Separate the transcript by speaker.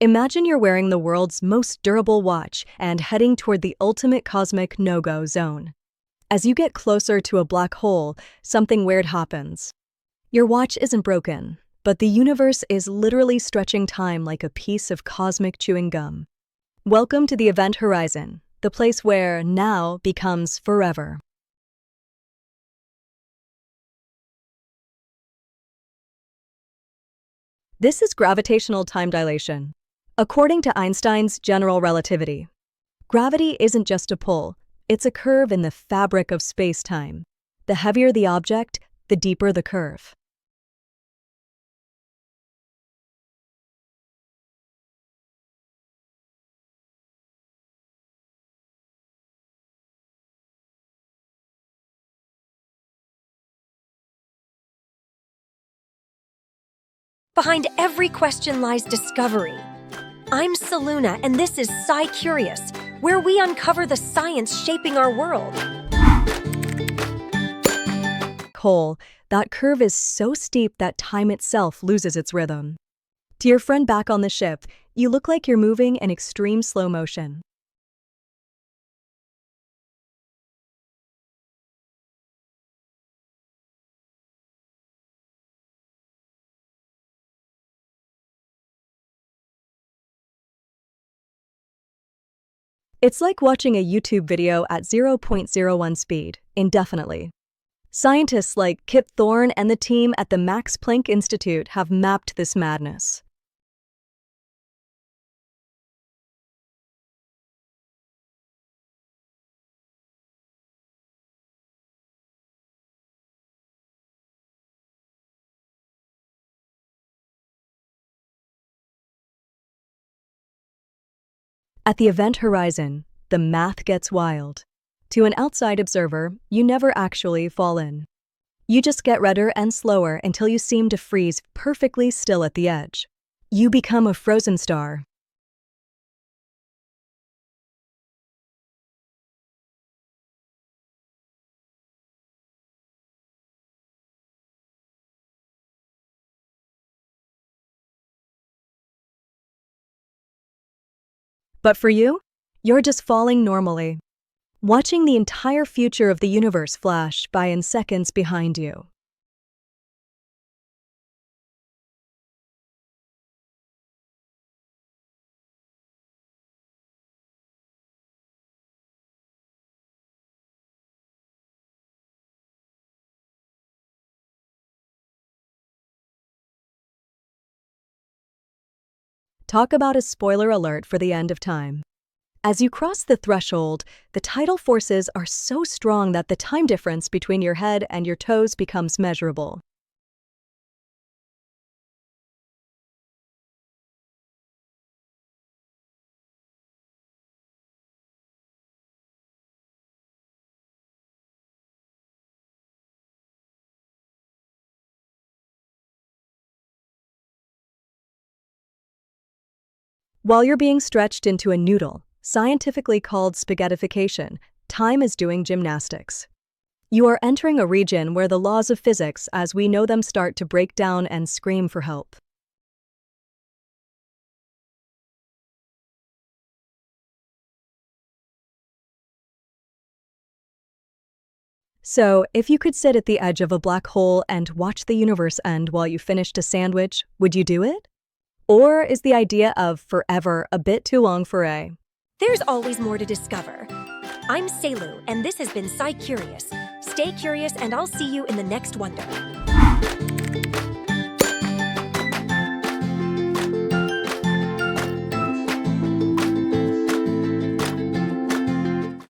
Speaker 1: Imagine you're wearing the world's most durable watch and heading toward the ultimate cosmic no-go zone. As you get closer to a black hole, something weird happens. Your watch isn't broken, but the universe is literally stretching time like a piece of cosmic chewing gum. Welcome to the event horizon, the place where now becomes forever. This is gravitational time dilation. According to Einstein's General Relativity, gravity isn't just a pull, it's a curve in the fabric of space-time. The heavier the object, the deeper the curve.
Speaker 2: Behind every question lies discovery. I'm Saluna, and this is SciCurious, where we uncover the science shaping our world.
Speaker 1: Cole, that curve is so steep that time itself loses its rhythm. To your friend back on the ship, you look like you're moving in extreme slow motion. It's like watching a YouTube video at 0.01 speed, indefinitely. Scientists like Kip Thorne and the team at the Max Planck Institute have mapped this madness. At the event horizon, the math gets wild. To an outside observer, you never actually fall in. You just get redder and slower until you seem to freeze perfectly still at the edge. You become a frozen star. But for you, you're just falling normally, watching the entire future of the universe flash by in seconds behind you. Talk about a spoiler alert for the end of time. As you cross the threshold, the tidal forces are so strong that the time difference between your head and your toes becomes measurable. While you're being stretched into a noodle, scientifically called spaghettification, time is doing gymnastics. You are entering a region where the laws of physics as we know them start to break down and scream for help. So, if you could sit at the edge of a black hole and watch the universe end while you finished a sandwich, would you do it? Or is the idea of forever a bit too long for a?
Speaker 2: There's always more to discover. I'm Selu, and this has been SciCurious. Stay curious, and I'll see you in the next wonder.